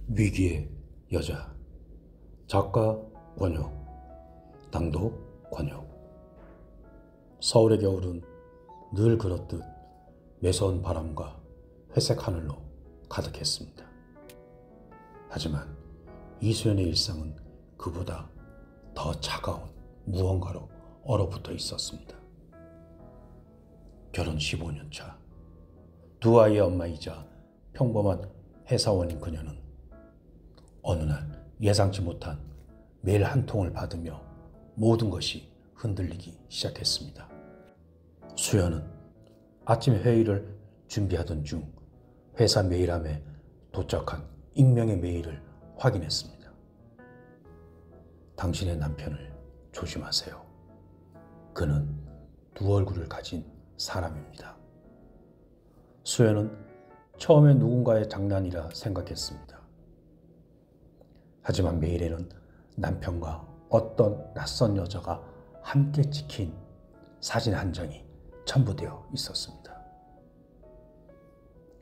위기의 여자. 작가 권혁, 낭독 권혁. 서울의 겨울은 늘 그렇듯 매서운 바람과 회색 하늘로 가득했습니다. 하지만 이수연의 일상은 그보다 더 차가운 무언가로 얼어붙어 있었습니다. 결혼 15년 차, 두 아이의 엄마이자 평범한 회사원인 그녀는 어느 날 예상치 못한 메일 한 통을 받으며 모든 것이 흔들리기 시작했습니다. 수연은 아침 회의를 준비하던 중 회사 메일함에 도착한 익명의 메일을 확인했습니다. 당신의 남편을 조심하세요. 그는 두 얼굴을 가진 사람입니다. 수연은 처음에 누군가의 장난이라 생각했습니다. 하지만 메일에는 남편과 어떤 낯선 여자가 함께 찍힌 사진 한 장이 첨부되어 있었습니다.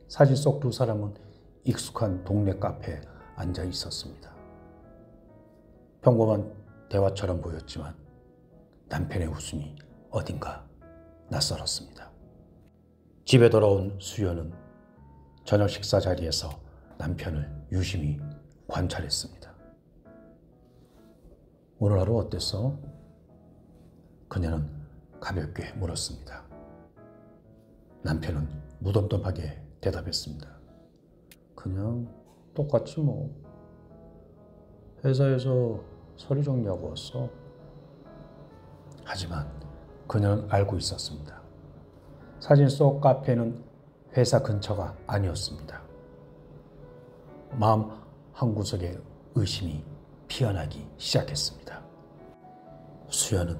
사진 속 두 사람은 익숙한 동네 카페에 앉아 있었습니다. 평범한 대화처럼 보였지만 남편의 웃음이 어딘가 낯설었습니다. 집에 돌아온 수연은 저녁 식사 자리에서 남편을 유심히 관찰했습니다. 오늘 하루 어땠어? 그녀는 가볍게 물었습니다. 남편은 무덤덤하게 대답했습니다. 그냥 똑같지 뭐. 회사에서 서류 정리하고 왔어. 하지만 그녀는 알고 있었습니다. 사진 속 카페는 회사 근처가 아니었습니다. 마음 한구석에 의심이 피어나기 시작했습니다. 수연은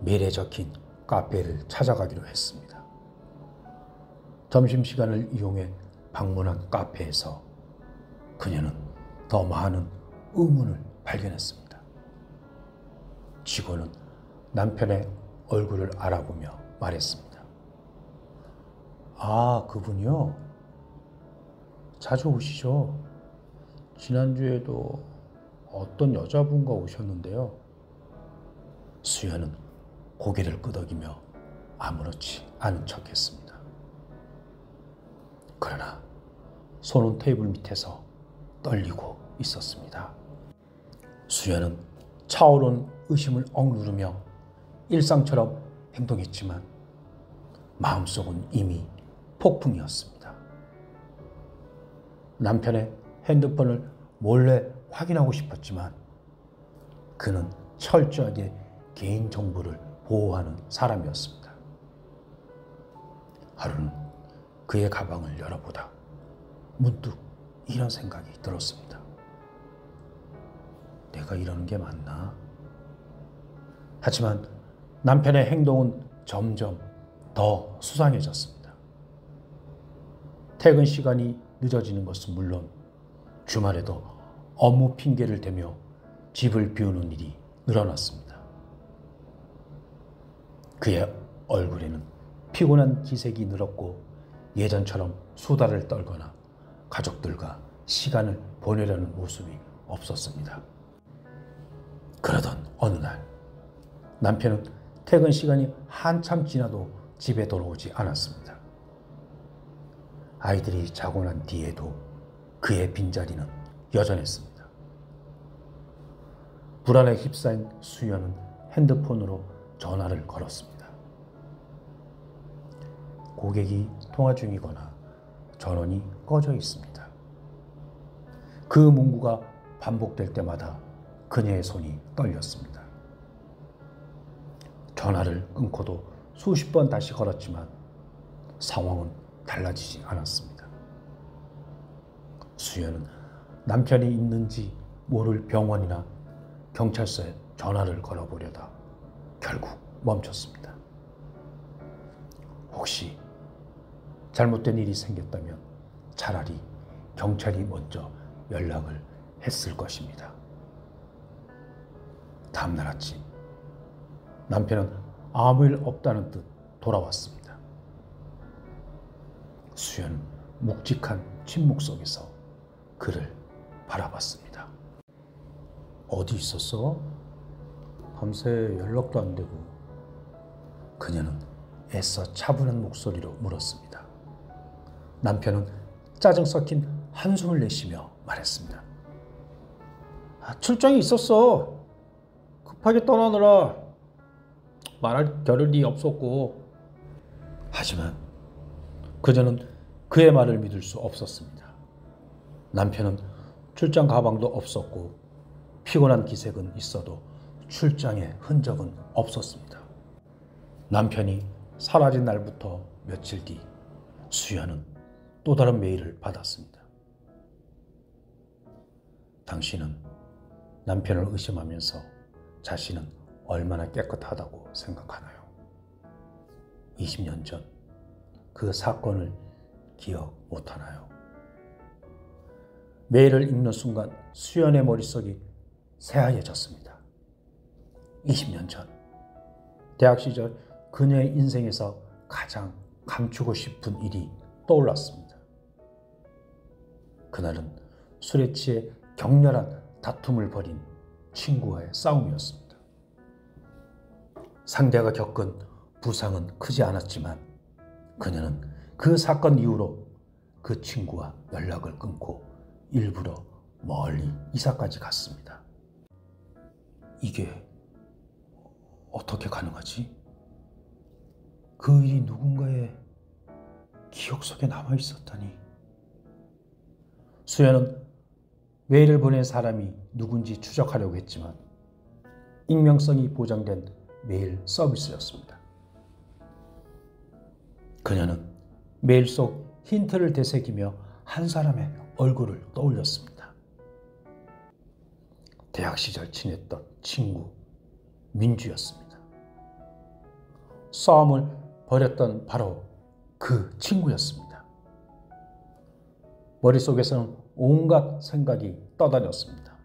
메일에 적힌 카페를 찾아가기로 했습니다. 점심시간을 이용해 방문한 카페에서 그녀는 더 많은 의문을 발견했습니다. 직원은 남편의 얼굴을 알아보며 말했습니다. 아, 그분이요? 자주 오시죠? 지난주에도 어떤 여자분과 오셨는데요. 수연은 고개를 끄덕이며 아무렇지 않은 척했습니다. 그러나 손은 테이블 밑에서 떨리고 있었습니다. 수연은 차오르는 의심을 억누르며 일상처럼 행동했지만 마음속은 이미 폭풍이었습니다. 남편의 핸드폰을 몰래 확인하고 싶었지만 그는 철저하게 개인정보를 보호하는 사람이었습니다. 하루는 그의 가방을 열어보다 문득 이런 생각이 들었습니다. 내가 이러는 게 맞나? 하지만 남편의 행동은 점점 더 수상해졌습니다. 퇴근 시간이 늦어지는 것은 물론 주말에도 업무 핑계를 대며 집을 비우는 일이 늘어났습니다. 그의 얼굴에는 피곤한 기색이 늘었고 예전처럼 수다를 떨거나 가족들과 시간을 보내려는 모습이 없었습니다. 그러던 어느 날 남편은 퇴근 시간이 한참 지나도 집에 돌아오지 않았습니다. 아이들이 자고 난 뒤에도 그의 빈자리는 여전했습니다. 불안에 휩싸인 수연은 핸드폰으로 전화를 걸었습니다. 고객이 통화 중이거나 전원이 꺼져 있습니다. 그 문구가 반복될 때마다 그녀의 손이 떨렸습니다. 전화를 끊고도 수십 번 다시 걸었지만 상황은 달라지지 않았습니다. 수연은 남편이 있는지 모를 병원이나 경찰서에 전화를 걸어보려다 결국 멈췄습니다. 혹시 잘못된 일이 생겼다면 차라리 경찰이 먼저 연락을 했을 것입니다. 다음날 아침 남편은 아무 일 없다는 듯 돌아왔습니다. 수연은 묵직한 침묵 속에서 그를 바라봤습니다. 어디 있었어? 밤새 연락도 안 되고. 그녀는 애써 차분한 목소리로 물었습니다. 남편은 짜증 섞인 한숨을 내쉬며 말했습니다. 출장이 있었어. 급하게 떠나느라 말할 겨를이 없었고. 하지만 그녀는 그의 말을 믿을 수 없었습니다. 남편은 출장 가방도 없었고 피곤한 기색은 있어도 출장의 흔적은 없었습니다. 남편이 사라진 날부터 며칠 뒤 수연은 또 다른 메일을 받았습니다. 당신은 남편을 의심하면서 자신은 얼마나 깨끗하다고 생각하나요? 20년 전 그 사건을 기억 못하나요? 메일을 읽는 순간 수연의 머릿속이 새하얘졌습니다. 20년 전 대학 시절 그녀의 인생에서 가장 감추고 싶은 일이 떠올랐습니다. 그날은 술에 취해 격렬한 다툼을 벌인 친구와의 싸움이었습니다. 상대가 겪은 부상은 크지 않았지만 그녀는 그 사건 이후로 그 친구와 연락을 끊고 일부러 멀리 이사까지 갔습니다. 이게 어떻게 가능하지? 그 일이 누군가의 기억 속에 남아 있었다니. 수연은 메일을 보낸 사람이 누군지 추적하려고 했지만 익명성이 보장된 메일 서비스였습니다. 그녀는 메일 속 힌트를 되새기며 한 사람의 얼굴을 떠올렸습니다. 대학 시절 친했던 친구 민주였습니다. 싸움을 벌였던 바로 그 친구였습니다. 머릿속에서는 온갖 생각이 떠다녔습니다.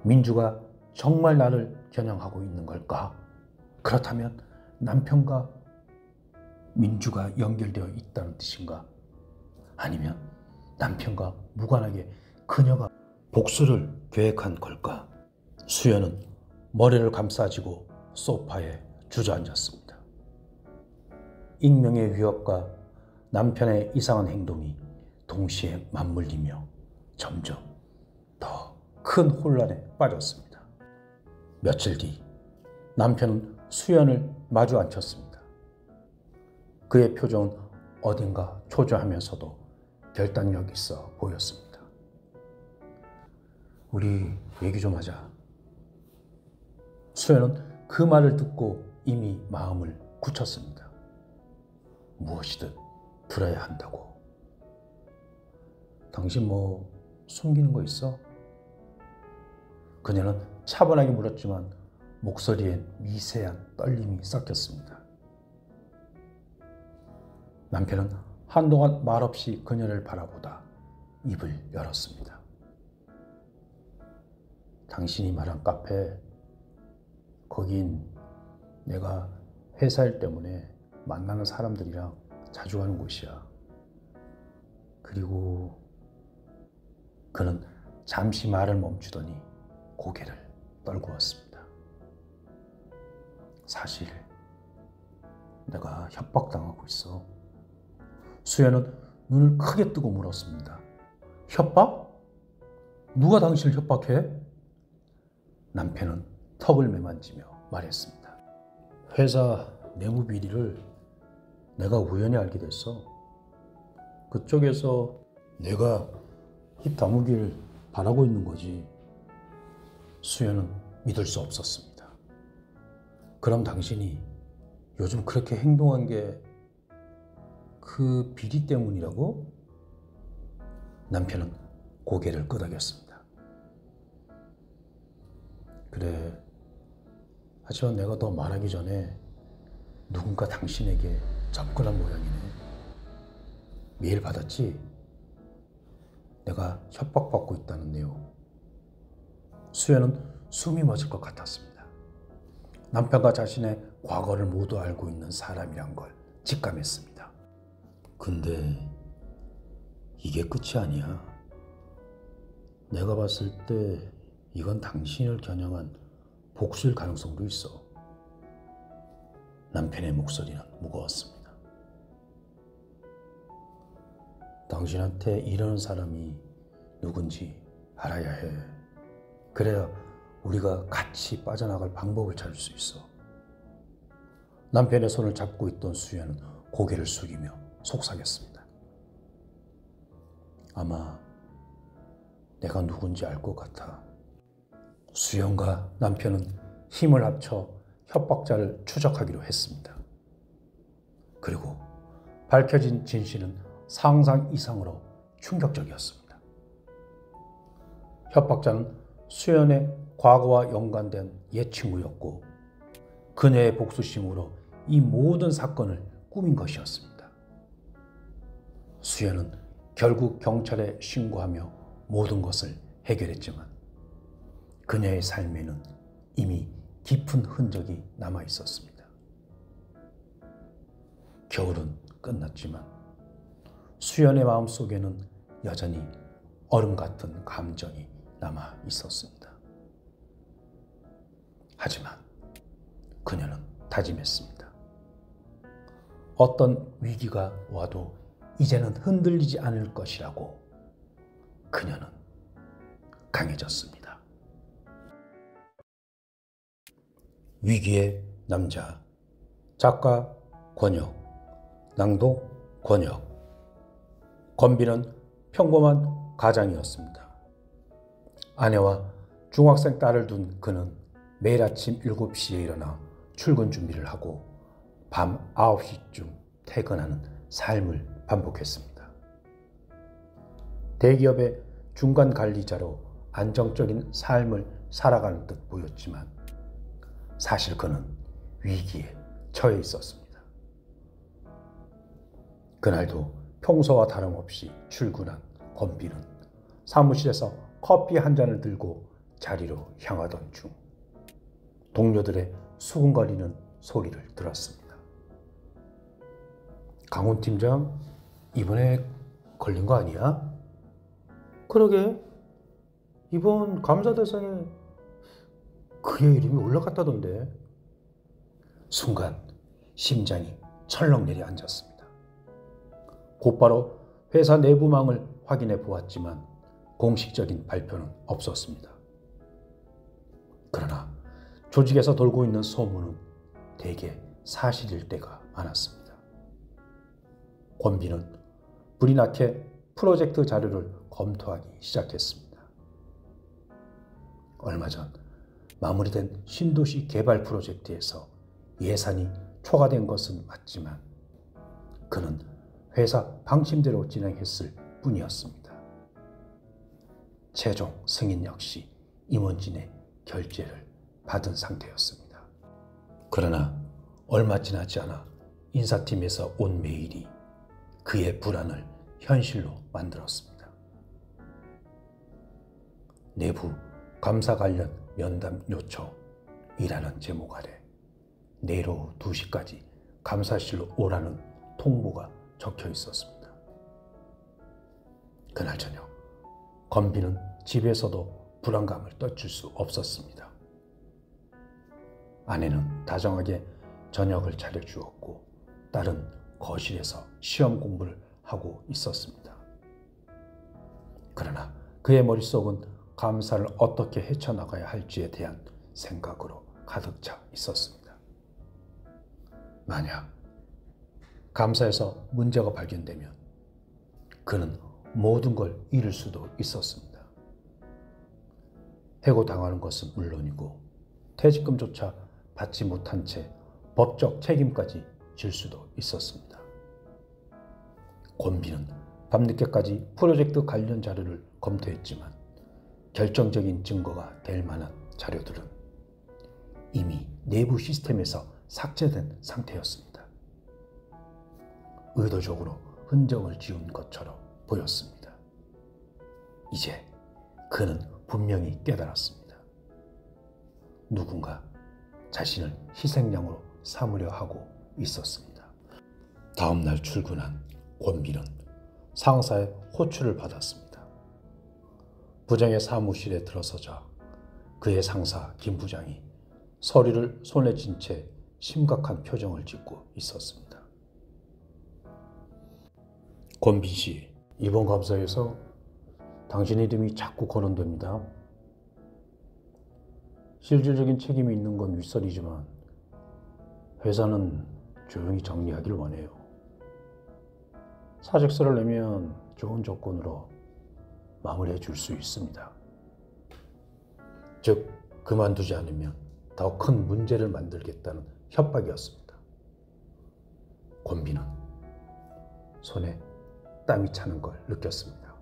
민주가 정말 나를 겨냥하고 있는 걸까? 그렇다면 남편과 민주가 연결되어 있다는 뜻인가? 아니면 남편과 무관하게 그녀가 복수를 계획한 걸까? 수연은 머리를 감싸쥐고 소파에 주저앉았습니다. 익명의 위협과 남편의 이상한 행동이 동시에 맞물리며 점점 더 큰 혼란에 빠졌습니다. 며칠 뒤 남편은 수연을 마주 앉혔습니다. 그의 표정은 어딘가 초조하면서도 결단력 있어 보였습니다. 우리 얘기 좀 하자. 수연은 그 말을 듣고 이미 마음을 굳혔습니다. 무엇이든 들어야 한다고. 당신 뭐 숨기는 거 있어? 그녀는 차분하게 물었지만 목소리엔 미세한 떨림이 섞였습니다. 남편은 한동안 말없이 그녀를 바라보다 입을 열었습니다. 당신이 말한 카페, 거긴 내가 회사 일 때문에 만나는 사람들이랑 자주 가는 곳이야. 그리고 그는 잠시 말을 멈추더니 고개를 떨구었습니다. 사실 내가 협박당하고 있어. 수연은 눈을 크게 뜨고 물었습니다. 협박? 누가 당신을 협박해? 남편은 턱을 매만지며 말했습니다. 회사 내부 비리를 내가 우연히 알게 됐어. 그쪽에서 내가 입 다무길 바라고 있는 거지. 수연은 믿을 수 없었습니다. 그럼 당신이 요즘 그렇게 행동한 게 그 비리 때문이라고? 남편은 고개를 끄덕였습니다. 그래. 하지만 내가 더 말하기 전에 누군가 당신에게 접근한 모양이네. 메일 받았지? 내가 협박받고 있다는 내용. 수연은 숨이 멎을 것 같았습니다. 남편과 자신의 과거를 모두 알고 있는 사람이란 걸 직감했습니다. 근데 이게 끝이 아니야. 내가 봤을 때 이건 당신을 겨냥한 복수일 가능성도 있어. 남편의 목소리는 무거웠습니다. 당신한테 이러는 사람이 누군지 알아야 해. 그래야 우리가 같이 빠져나갈 방법을 찾을 수 있어. 남편의 손을 잡고 있던 수연은 고개를 숙이며 속삭였습니다. 아마 내가 누군지 알 것 같아. 수연과 남편은 힘을 합쳐 협박자를 추적하기로 했습니다. 그리고 밝혀진 진실은 상상 이상으로 충격적이었습니다. 협박자는 수연의 과거와 연관된 옛 친구였고 그녀의 복수심으로 이 모든 사건을 꾸민 것이었습니다. 수연은 결국 경찰에 신고하며 모든 것을 해결했지만 그녀의 삶에는 이미 깊은 흔적이 남아 있었습니다. 겨울은 끝났지만 수연의 마음속에는 여전히 얼음 같은 감정이 남아 있었습니다. 하지만 그녀는 다짐했습니다. 어떤 위기가 와도 이제는 흔들리지 않을 것이라고. 그녀는 강해졌습니다. 위기의 남자, 작가 권혁, 낭독 권혁. 권비는 평범한 가장이었습니다. 아내와 중학생 딸을 둔 그는 매일 아침 7시에 일어나 출근 준비를 하고 밤 9시쯤 퇴근하는 삶을 반복했습니다. 대기업의 중간 관리자로 안정적인 삶을 살아가는 듯 보였지만 사실 그는 위기에 처해 있었습니다. 그날도 평소와 다름없이 출근한 권비는 사무실에서 커피 한 잔을 들고 자리로 향하던 중 동료들의 수군거리는 소리를 들었습니다. 강훈 팀장, 이번에 걸린 거 아니야? 그러게, 이번 감사 대상에 그의 이름이 올라갔다던데. 순간 심장이 철렁 내려앉았습니다. 곧바로 회사 내부망을 확인해 보았지만 공식적인 발표는 없었습니다. 그러나 조직에서 돌고 있는 소문은 대개 사실일 때가 많았습니다. 권비는 불이 나게 프로젝트 자료를 검토하기 시작했습니다. 얼마 전 마무리된 신도시 개발 프로젝트에서 예산이 초과된 것은 맞지만 그는 회사 방침대로 진행했을 뿐이었습니다. 최종 승인 역시 임원진의 결재를 받은 상태였습니다. 그러나 얼마 지나지 않아 인사팀에서 온 메일이 그의 불안을 현실로 만들었습니다. 내부 감사 관련 면담 요청이라는 제목 아래 내일 오후 2시까지 감사실로 오라는 통보가 적혀 있었습니다. 그날 저녁 권비는 집에서도 불안감을 떨칠 수 없었습니다. 아내는 다정하게 저녁을 차려주었고 딸은 거실에서 시험 공부를 하고 있었습니다. 그러나 그의 머릿속은 감사를 어떻게 헤쳐나가야 할지에 대한 생각으로 가득 차 있었습니다. 만약 감사에서 문제가 발견되면 그는 모든 걸 잃을 수도 있었습니다. 해고당하는 것은 물론이고 퇴직금조차 받지 못한 채 법적 책임까지 질 수도 있었습니다. 권비는 밤늦게까지 프로젝트 관련 자료를 검토했지만 결정적인 증거가 될 만한 자료들은 이미 내부 시스템에서 삭제된 상태였습니다. 의도적으로 흔적을 지운 것처럼 보였습니다. 이제 그는 분명히 깨달았습니다. 누군가 자신을 희생양으로 삼으려 하고 있었습니다. 다음 날 출근한 권비는 상사의 호출을 받았습니다. 부장의 사무실에 들어서자 그의 상사 김 부장이 서류를 손에 쥔 채 심각한 표정을 짓고 있었습니다. 권빈 씨, 이번 감사에서 당신 이름이 자꾸 거론됩니다. 실질적인 책임이 있는 건 윗선이지만 회사는 조용히 정리하길 원해요. 사직서를 내면 좋은 조건으로 마무리해 줄 수 있습니다. 즉, 그만두지 않으면 더 큰 문제를 만들겠다는 협박이었습니다. 권빈은 손에 땀이 차는 걸 느꼈습니다.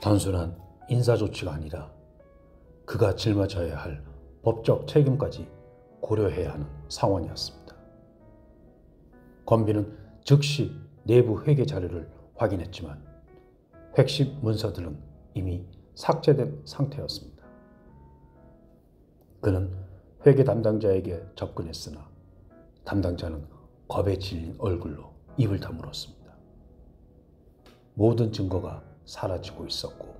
단순한 인사조치가 아니라 그가 짊어져야 할 법적 책임까지 고려해야 하는 상황이었습니다. 권빈은 즉시 내부 회계 자료를 확인했지만 핵심 문서들은 이미 삭제된 상태였습니다. 그는 회계 담당자에게 접근했으나 담당자는 겁에 질린 얼굴로 입을 다물었습니다. 모든 증거가 사라지고 있었고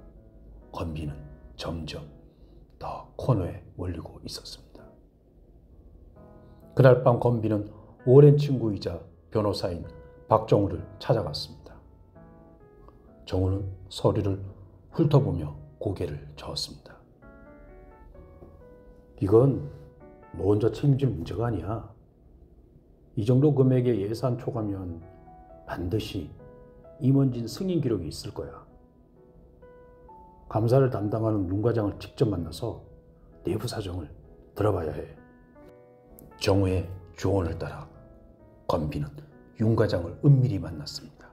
권빈은 점점 더 코너에 몰리고 있었습니다. 그날 밤 권빈은 오랜 친구이자 변호사인 박정우를 찾아갔습니다. 정우는 서류를 훑어보며 고개를 저었습니다. 이건 너 혼자 책임질 문제가 아니야. 이 정도 금액의 예산 초과면 반드시 임원진 승인 기록이 있을 거야. 감사를 담당하는 윤 과장을 직접 만나서 내부 사정을 들어봐야 해. 정우의 조언을 따라 권빈은 윤 과장을 은밀히 만났습니다.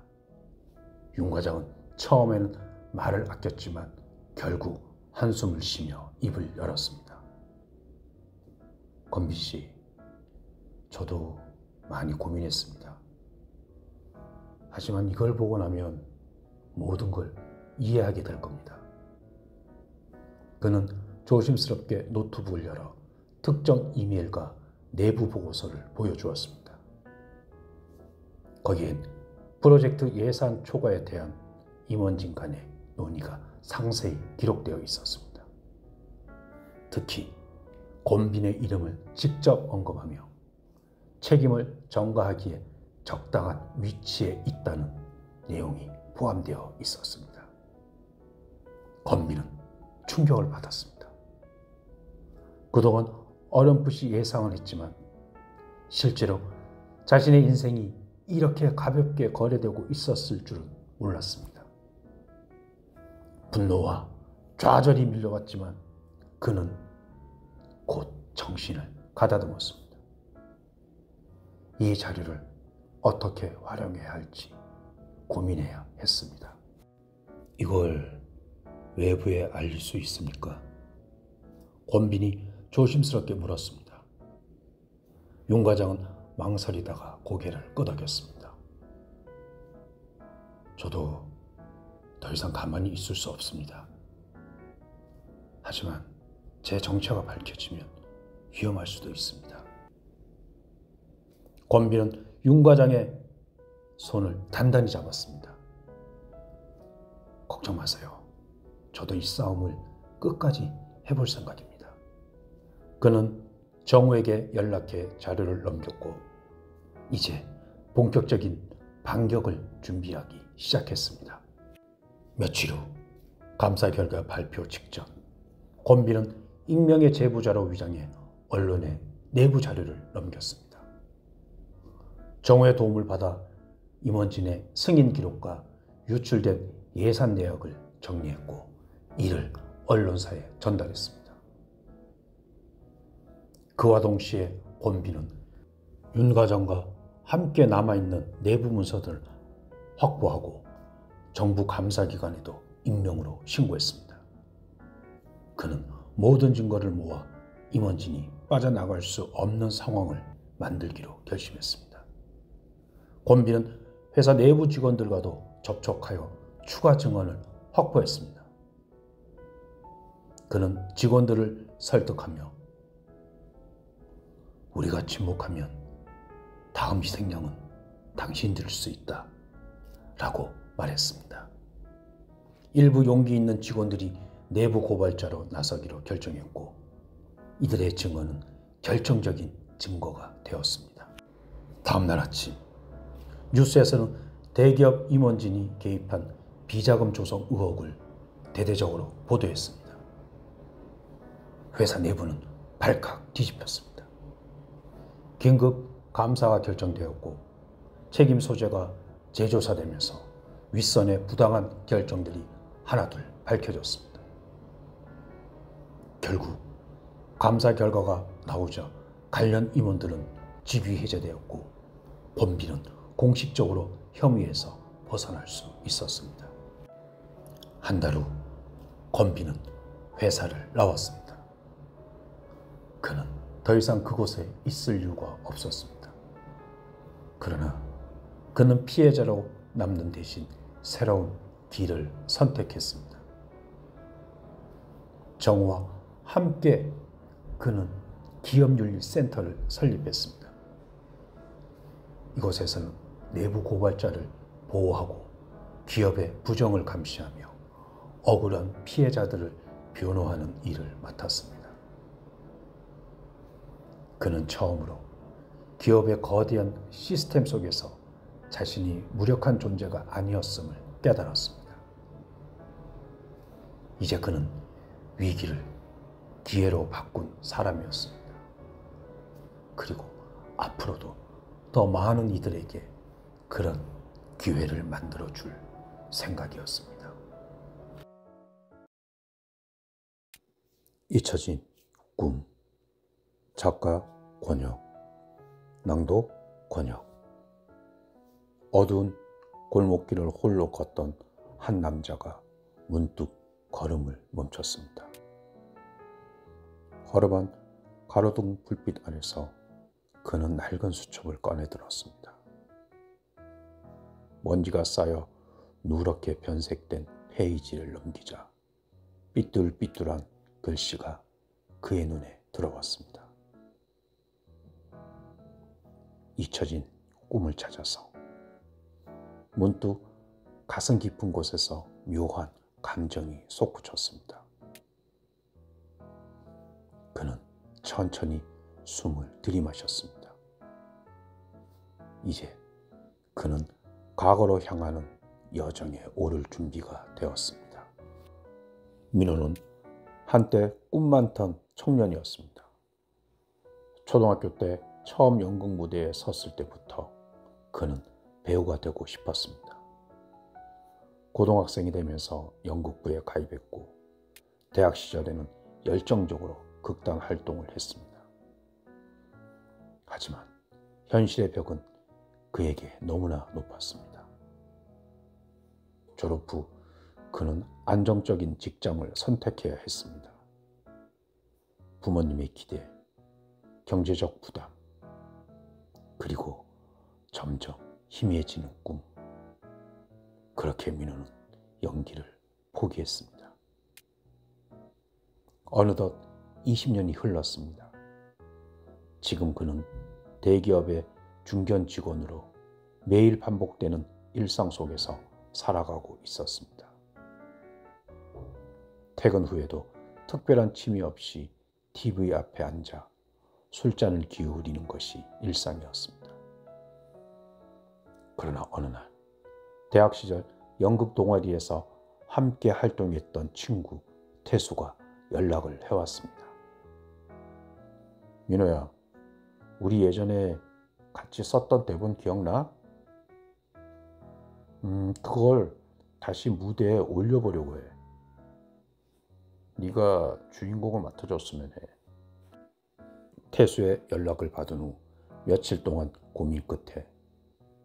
윤 과장은 처음에는 말을 아꼈지만 결국 한숨을 쉬며 입을 열었습니다. 권빈 씨, 저도 많이 고민했습니다. 하지만 이걸 보고 나면 모든 걸 이해하게 될 겁니다. 그는 조심스럽게 노트북을 열어 특정 이메일과 내부 보고서를 보여주었습니다. 거기엔 프로젝트 예산 초과에 대한 임원진 간의 논의가 상세히 기록되어 있었습니다. 특히 권빈의 이름을 직접 언급하며 책임을 전가하기에 적당한 위치에 있다는 내용이 포함되어 있었습니다. 권빈은 충격을 받았습니다. 그동안 어렴풋이 예상을 했지만 실제로 자신의 인생이 이렇게 가볍게 거래되고 있었을 줄은 몰랐습니다. 분노와 좌절이 밀려왔지만 그는 곧 정신을 가다듬었습니다. 이 자료를 어떻게 활용해야 할지 고민해야 했습니다. 이걸 외부에 알릴 수 있습니까? 권빈이 조심스럽게 물었습니다. 윤 과장은 망설이다가 고개를 끄덕였습니다. 저도 더 이상 가만히 있을 수 없습니다. 하지만 제 정체가 밝혀지면 위험할 수도 있습니다. 권빈은 윤 과장의 손을 단단히 잡았습니다. 걱정 마세요. 저도 이 싸움을 끝까지 해볼 생각입니다. 그는 정우에게 연락해 자료를 넘겼고 이제 본격적인 반격을 준비하기 시작했습니다. 며칠 후 감사 결과 발표 직전 권빈은 익명의 제보자로 위장해 언론에 내부 자료를 넘겼습니다. 정우의 도움을 받아 임원진의 승인 기록과 유출된 예산 내역을 정리했고 이를 언론사에 전달했습니다. 그와 동시에 권빈은 윤 과장과 함께 남아있는 내부 문서들을 확보하고 정부 감사기관에도 익명으로 신고했습니다. 그는 모든 증거를 모아 임원진이 빠져나갈 수 없는 상황을 만들기로 결심했습니다. 권빈은 회사 내부 직원들과도 접촉하여 추가 증언을 확보했습니다. 그는 직원들을 설득하며 우리가 침묵하면 다음 희생양은 당신들일 수 있다 라고 말했습니다. 일부 용기 있는 직원들이 내부 고발자로 나서기로 결정했고 이들의 증언은 결정적인 증거가 되었습니다. 다음 날 아침 뉴스에서는 대기업 임원진이 개입한 비자금 조성 의혹을 대대적으로 보도했습니다. 회사 내부는 발칵 뒤집혔습니다. 긴급 감사가 결정되었고 책임 소재가 재조사되면서 윗선의 부당한 결정들이 하나둘 밝혀졌습니다. 결국 감사 결과가 나오자 관련 임원들은 직위 해제되었고 범비는 공식적으로 혐의에서 벗어날 수 있었습니다. 한 달 후 권비는 회사를 나왔습니다. 그는 더 이상 그곳에 있을 이유가 없었습니다. 그러나 그는 피해자로 남는 대신 새로운 길을 선택했습니다. 정우와 함께 그는 기업윤리센터를 설립했습니다. 이곳에서는 내부 고발자를 보호하고 기업의 부정을 감시하며 억울한 피해자들을 변호하는 일을 맡았습니다. 그는 처음으로 기업의 거대한 시스템 속에서 자신이 무력한 존재가 아니었음을 깨달았습니다. 이제 그는 위기를 기회로 바꾼 사람이었습니다. 그리고 앞으로도 더 많은 이들에게 그런 기회를 만들어줄 생각이었습니다. 잊혀진 꿈. 작가 권혁, 낭독 권혁. 어두운 골목길을 홀로 걷던 한 남자가 문득 걸음을 멈췄습니다. 허름한 가로등 불빛 안에서 그는 낡은 수첩을 꺼내 들었습니다. 먼지가 쌓여 누렇게 변색된 페이지를 넘기자 삐뚤삐뚤한 글씨가 그의 눈에 들어왔습니다. 잊혀진 꿈을 찾아서. 문득 가슴 깊은 곳에서 묘한 감정이 솟구쳤습니다. 그는 천천히 숨을 들이마셨습니다. 이제 그는 과거로 향하는 여정에 오를 준비가 되었습니다. 민호는 한때 꿈 많던 청년이었습니다. 초등학교 때 처음 연극 무대에 섰을 때부터 그는 배우가 되고 싶었습니다. 고등학생이 되면서 연극부에 가입했고 대학 시절에는 열정적으로 극단 활동을 했습니다. 하지만 현실의 벽은 그에게 너무나 높았습니다. 졸업 후 그는 안정적인 직장을 선택해야 했습니다. 부모님의 기대, 경제적 부담, 그리고 점점 희미해지는 꿈. 그렇게 민호는 연기를 포기했습니다. 어느덧 20년이 흘렀습니다. 지금 그는 대기업의 중견 직원으로 매일 반복되는 일상 속에서 살아가고 있었습니다. 퇴근 후에도 특별한 취미 없이 TV 앞에 앉아 술잔을 기울이는 것이 일상이었습니다. 그러나 어느 날 대학 시절 연극 동아리에서 함께 활동했던 친구 태수가 연락을 해왔습니다. 민호야, 우리 예전에 같이 썼던 대본 기억나? 그걸 다시 무대에 올려보려고 해. 네가 주인공을 맡아줬으면 해. 태수의 연락을 받은 후 며칠 동안 고민 끝에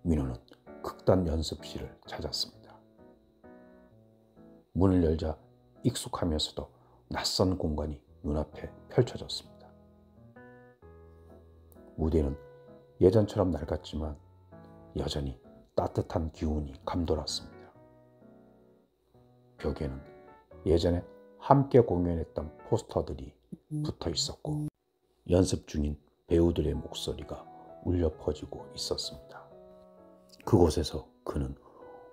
민호는 극단 연습실을 찾았습니다. 문을 열자 익숙하면서도 낯선 공간이 눈앞에 펼쳐졌습니다. 무대는 예전처럼 낡았지만 여전히 따뜻한 기운이 감돌았습니다. 벽에는 예전에 함께 공연했던 포스터들이 붙어 있었고 연습 중인 배우들의 목소리가 울려 퍼지고 있었습니다. 그곳에서 그는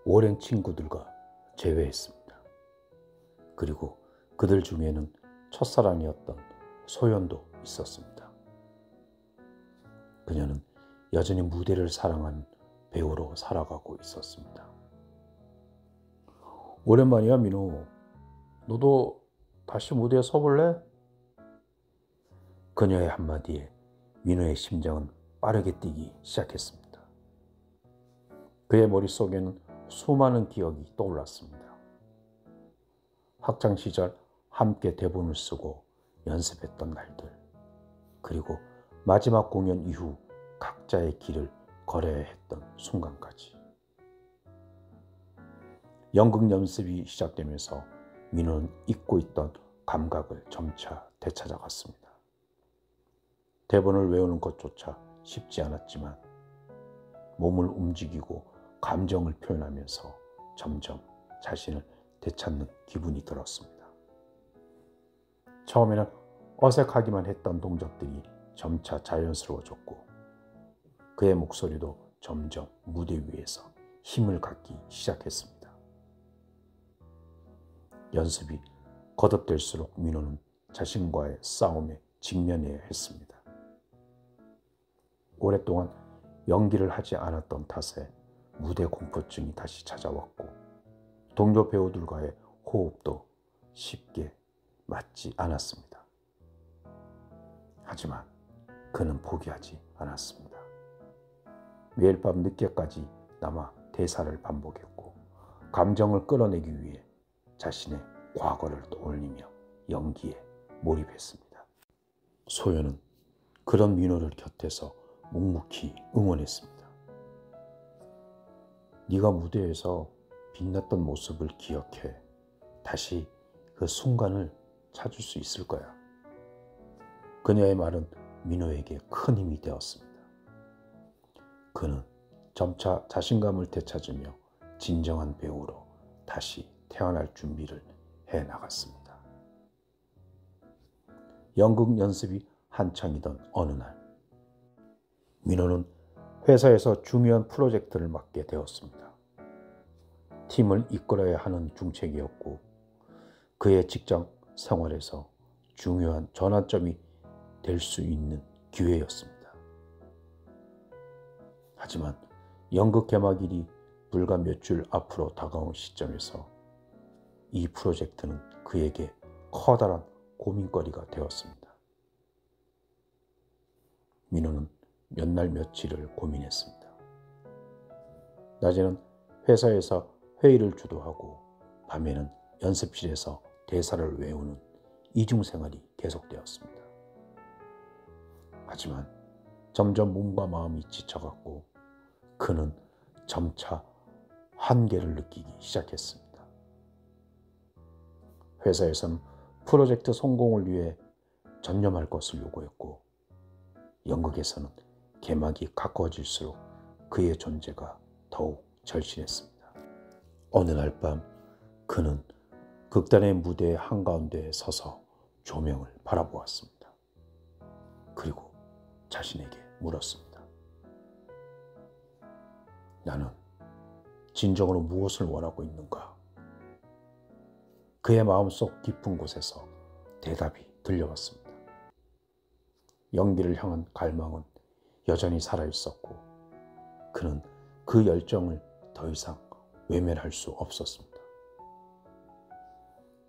오랜 친구들과 재회했습니다. 그리고 그들 중에는 첫사랑이었던 소연도 있었습니다. 그녀는 여전히 무대를 사랑하는 배우로 살아가고 있었습니다. 오랜만이야, 민호. 너도 다시 무대에 서볼래? 그녀의 한마디에 민호의 심장은 빠르게 뛰기 시작했습니다. 그의 머릿속에는 수많은 기억이 떠올랐습니다. 학창시절 함께 대본을 쓰고 연습했던 날들, 그리고 마지막 공연 이후 각자의 길을 걸어야 했던 순간까지. 연극 연습이 시작되면서 민호는 잊고 있던 감각을 점차 되찾아갔습니다. 대본을 외우는 것조차 쉽지 않았지만 몸을 움직이고 감정을 표현하면서 점점 자신을 되찾는 기분이 들었습니다. 처음에는 어색하기만 했던 동작들이 점차 자연스러워졌고 그의 목소리도 점점 무대 위에서 힘을 갖기 시작했습니다. 연습이 거듭될수록 민호는 자신과의 싸움에 직면해야 했습니다. 오랫동안 연기를 하지 않았던 탓에 무대 공포증이 다시 찾아왔고 동료 배우들과의 호흡도 쉽게 맞지 않았습니다. 하지만 그는 포기하지 않았습니다. 매일 밤 늦게까지 남아 대사를 반복했고 감정을 끌어내기 위해 자신의 과거를 떠올리며 연기에 몰입했습니다. 소연은 그런 민호를 곁에서 묵묵히 응원했습니다. 네가 무대에서 빛났던 모습을 기억해 다시 그 순간을 찾을 수 있을 거야. 그녀의 말은 민호에게 큰 힘이 되었습니다. 그는 점차 자신감을 되찾으며 진정한 배우로 다시 태어날 준비를 해나갔습니다. 연극 연습이 한창이던 어느 날, 민호는 회사에서 중요한 프로젝트를 맡게 되었습니다. 팀을 이끌어야 하는 중책이었고 그의 직장 생활에서 중요한 전환점이 될 수 있는 기회였습니다. 하지만 연극 개막일이 불과 몇 주 앞으로 다가온 시점에서 이 프로젝트는 그에게 커다란 고민거리가 되었습니다. 민호는 몇 날 며칠을 고민했습니다. 낮에는 회사에서 회의를 주도하고 밤에는 연습실에서 대사를 외우는 이중생활이 계속되었습니다. 하지만 점점 몸과 마음이 지쳐갔고 그는 점차 한계를 느끼기 시작했습니다. 회사에서는 프로젝트 성공을 위해 전념할 것을 요구했고 연극에서는 개막이 가까워질수록 그의 존재가 더욱 절실했습니다. 어느 날 밤 그는 극단의 무대 한가운데에 서서 조명을 바라보았습니다. 그리고 자신에게 물었습니다. 나는 진정으로 무엇을 원하고 있는가? 그의 마음속 깊은 곳에서 대답이 들려왔습니다. 연기를 향한 갈망은 여전히 살아있었고 그는 그 열정을 더 이상 외면할 수 없었습니다.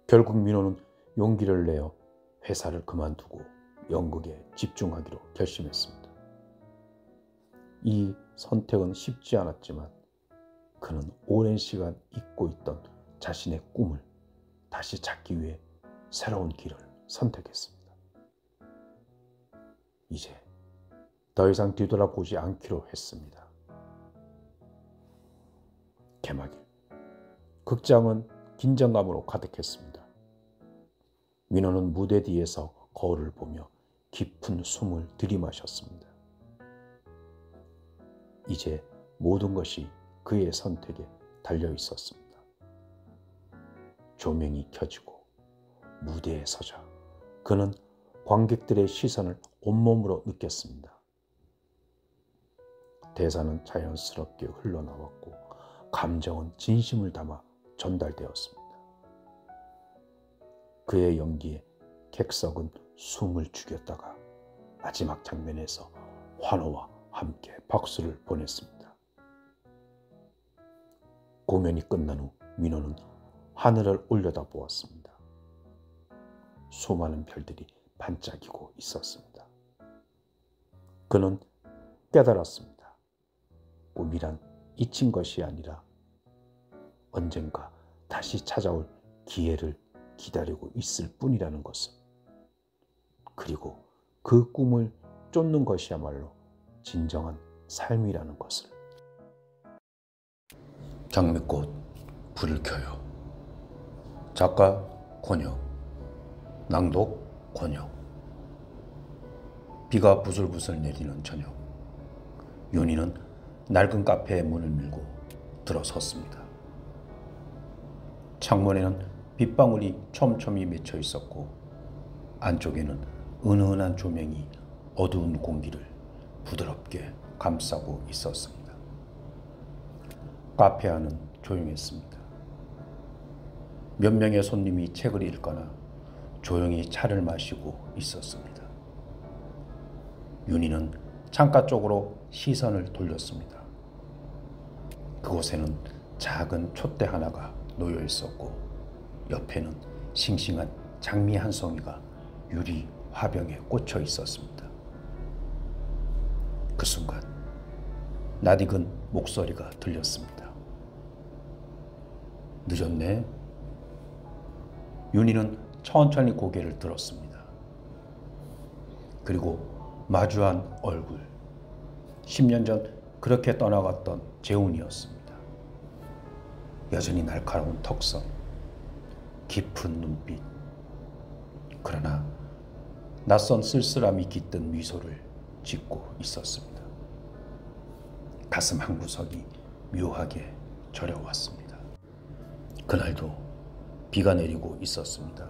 결국 민호는 용기를 내어 회사를 그만두고 연극에 집중하기로 결심했습니다. 이 선택은 쉽지 않았지만 그는 오랜 시간 잊고 있던 자신의 꿈을 다시 찾기 위해 새로운 길을 선택했습니다. 이제 더 이상 뒤돌아보지 않기로 했습니다. 개막일, 극장은 긴장감으로 가득했습니다. 민호는 무대 뒤에서 거울을 보며 깊은 숨을 들이마셨습니다. 이제 모든 것이 그의 선택에 달려 있었습니다. 조명이 켜지고 무대에 서자 그는 관객들의 시선을 온몸으로 느꼈습니다. 대사는 자연스럽게 흘러나왔고 감정은 진심을 담아 전달되었습니다. 그의 연기에 객석은 숨을 죽였다가 마지막 장면에서 환호와 함께 박수를 보냈습니다. 공연이 끝난 후 민호는 하늘을 올려다보았습니다. 수많은 별들이 반짝이고 있었습니다. 그는 깨달았습니다. 꿈이란 잊힌 것이 아니라 언젠가 다시 찾아올 기회를 기다리고 있을 뿐이라는 것을. 그리고 그 꿈을 쫓는 것이야말로 진정한 삶이라는 것을. 장미꽃 불을 켜요. 작가 권혁, 낭독 권혁. 비가 부슬부슬 내리는 저녁, 윤희는 낡은 카페의 문을 밀고 들어섰습니다. 창문에는 빗방울이 촘촘히 맺혀 있었고 안쪽에는 은은한 조명이 어두운 공기를 부드럽게 감싸고 있었습니다. 카페 안은 조용했습니다. 몇 명의 손님이 책을 읽거나 조용히 차를 마시고 있었습니다. 윤희는 창가 쪽으로 시선을 돌렸습니다. 그곳에는 작은 촛대 하나가 놓여 있었고 옆에는 싱싱한 장미 한 송이가 유리 화병에 꽂혀 있었습니다. 그 순간 낯익은 목소리가 들렸습니다. 늦었네. 윤희는 천천히 고개를 들었습니다. 그리고 마주한 얼굴, 10년 전 그렇게 떠나갔던 재훈이었습니다. 여전히 날카로운 턱선, 깊은 눈빛, 그러나 낯선 쓸쓸함이 깃든 미소를 짓고 있었습니다. 가슴 한구석이 묘하게 저려왔습니다. 그날도 비가 내리고 있었습니다.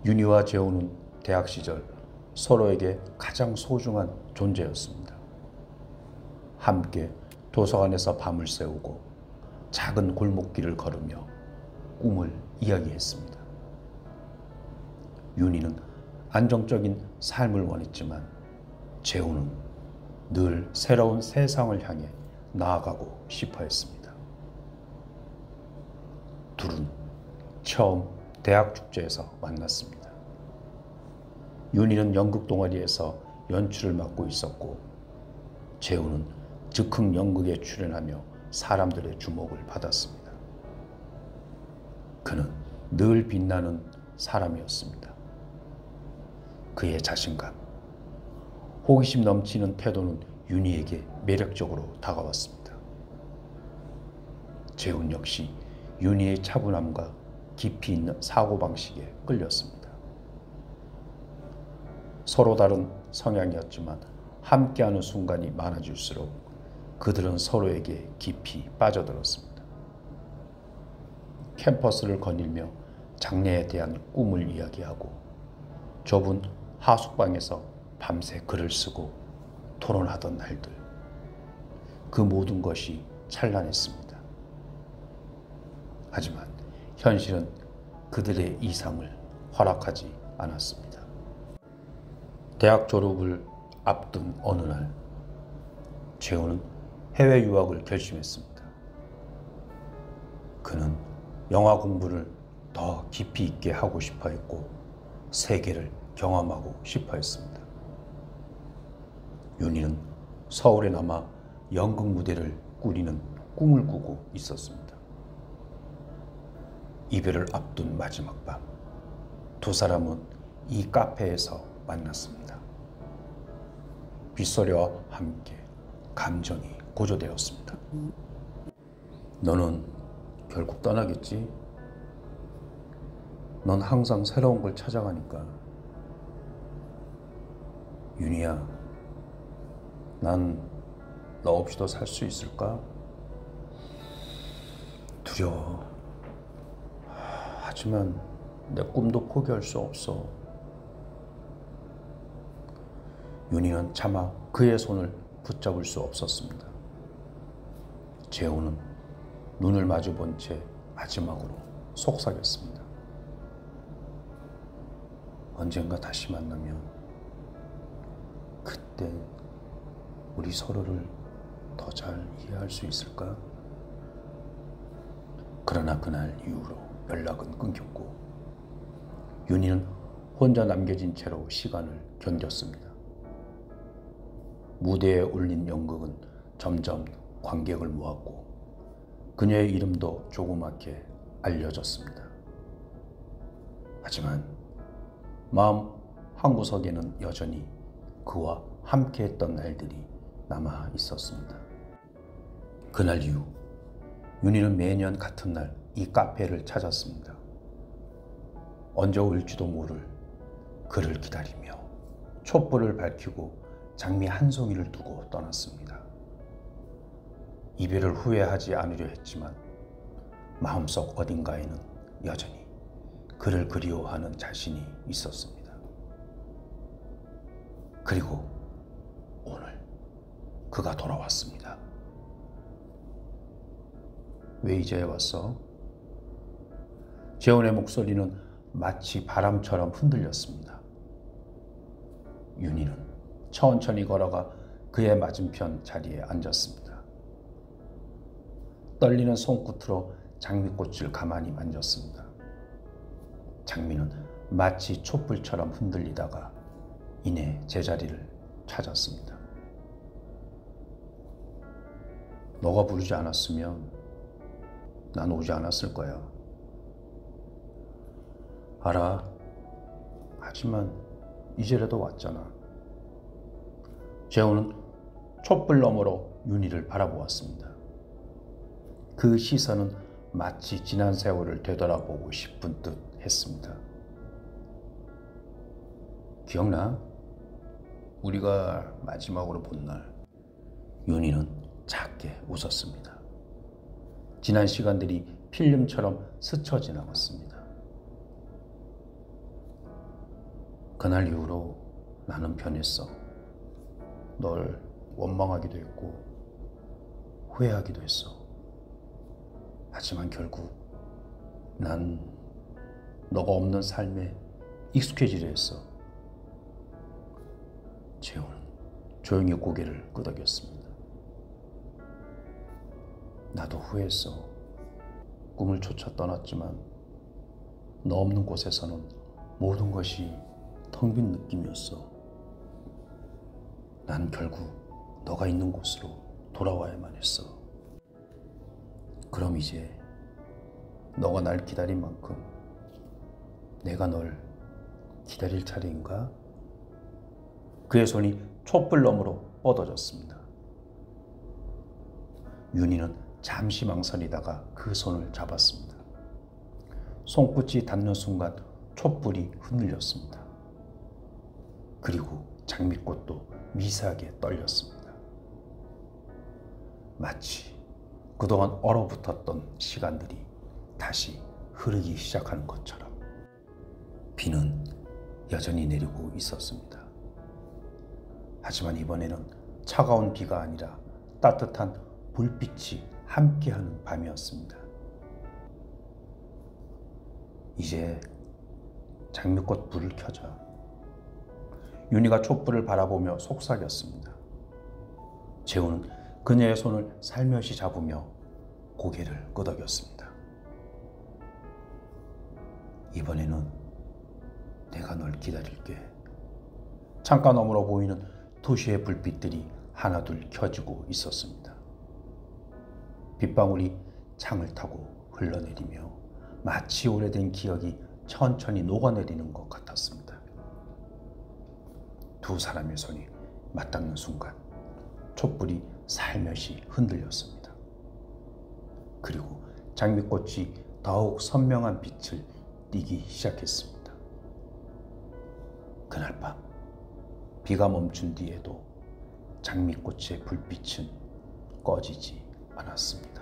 윤희와 재훈은 대학 시절 서로에게 가장 소중한 존재였습니다. 함께 도서관에서 밤을 새우고 작은 골목길을 걸으며 꿈을 이야기했습니다. 윤희는 안정적인 삶을 원했지만 재훈은 늘 새로운 세상을 향해 나아가고 싶어 했습니다. 둘은 처음 대학 축제에서 만났습니다. 윤희는 연극 동아리에서 연출을 맡고 있었고 재훈은 즉흥 연극에 출연하며 사람들의 주목을 받았습니다. 그는 늘 빛나는 사람이었습니다. 그의 자신감, 호기심 넘치는 태도는 윤희에게 매력적으로 다가왔습니다. 재훈 역시 윤희의 차분함과 깊이 있는 사고방식에 끌렸습니다. 서로 다른 성향이었지만 함께하는 순간이 많아질수록 그들은 서로에게 깊이 빠져들었습니다. 캠퍼스를 거닐며 장래에 대한 꿈을 이야기하고 좁은 하숙방에서 밤새 글을 쓰고 토론하던 날들, 그 모든 것이 찬란했습니다. 하지만 현실은 그들의 이상을 허락하지 않았습니다. 대학 졸업을 앞둔 어느 날, 재훈은 해외 유학을 결심했습니다. 그는 영화 공부를 더 깊이 있게 하고 싶어 했고 세계를 경험하고 싶어 했습니다. 윤희는 서울에 남아 연극 무대를 꾸리는 꿈을 꾸고 있었습니다. 이별을 앞둔 마지막 밤, 두 사람은 이 카페에서 만났습니다. 빗소리와 함께 감정이 고조되었습니다. 너는 결국 떠나겠지? 넌 항상 새로운 걸 찾아가니까. 윤희야, 난 너 없이도 살 수 있을까? 두려워. 하지만 내 꿈도 포기할 수 없어. 윤희는 차마 그의 손을 붙잡을 수 없었습니다. 재훈은 눈을 마주 본 채 마지막으로 속삭였습니다. 언젠가 다시 만나면 그때 우리 서로를 더 잘 이해할 수 있을까? 그러나 그날 이후로 연락은 끊겼고 윤희는 혼자 남겨진 채로 시간을 견뎠습니다. 무대에 올린 연극은 점점 관객을 모았고 그녀의 이름도 조그맣게 알려졌습니다. 하지만 마음 한구석에는 여전히 그와 함께했던 날들이 남아 있었습니다. 그날 이후 윤희는 매년 같은 날 이 카페를 찾았습니다. 언제 올지도 모를 그를 기다리며 촛불을 밝히고 장미 한 송이를 두고 떠났습니다. 이별을 후회하지 않으려 했지만 마음속 어딘가에는 여전히 그를 그리워하는 자신이 있었습니다. 그리고 오늘 그가 돌아왔습니다. 왜 이제 왔어? 재훈의 목소리는 마치 바람처럼 흔들렸습니다. 윤희는 천천히 걸어가 그의 맞은편 자리에 앉았습니다. 떨리는 손끝으로 장미꽃을 가만히 만졌습니다. 장미는 마치 촛불처럼 흔들리다가 이내 제자리를 찾았습니다. 너가 부르지 않았으면 난 오지 않았을 거야. 알아. 하지만 이제라도 왔잖아. 재훈은 촛불 너머로 윤희를 바라보았습니다. 그 시선은 마치 지난 세월을 되돌아보고 싶은 듯 했습니다. 기억나? 우리가 마지막으로 본 날. 윤희는 작게 웃었습니다. 지난 시간들이 필름처럼 스쳐 지나갔습니다. 그날 이후로 나는 변했어. 널 원망하기도 했고 후회하기도 했어. 하지만 결국 난 너가 없는 삶에 익숙해지려 했어. 재훈은 조용히 고개를 끄덕였습니다. 나도 후회했어. 꿈을 쫓아 떠났지만 너 없는 곳에서는 모든 것이 텅 빈 느낌이었어. 난 결국 너가 있는 곳으로 돌아와야만 했어. 그럼 이제 너가 날 기다린 만큼 내가 널 기다릴 차례인가? 그의 손이 촛불 너머로 뻗어졌습니다. 윤희는 잠시 망설이다가 그 손을 잡았습니다. 손끝이 닿는 순간 촛불이 흔들렸습니다. 그리고 장미꽃도 미세하게 떨렸습니다. 마치 그동안 얼어붙었던 시간들이 다시 흐르기 시작하는 것처럼 비는 여전히 내리고 있었습니다. 하지만 이번에는 차가운 비가 아니라 따뜻한 불빛이 함께하는 밤이었습니다. 이제 장미꽃 불을 켜자. 윤희가 촛불을 바라보며 속삭였습니다. 재훈은 그녀의 손을 살며시 잡으며 고개를 끄덕였습니다. 이번에는 내가 널 기다릴게. 창가 너머로 보이는 도시의 불빛들이 하나둘 켜지고 있었습니다. 빗방울이 창을 타고 흘러내리며 마치 오래된 기억이 천천히 녹아내리는 것 같았습니다. 두 사람의 손이 맞닿는 순간 촛불이 살며시 흔들렸습니다. 그리고 장미꽃이 더욱 선명한 빛을 띠기 시작했습니다. 그날 밤 비가 멈춘 뒤에도 장미꽃의 불빛은 꺼지지 않았습니다.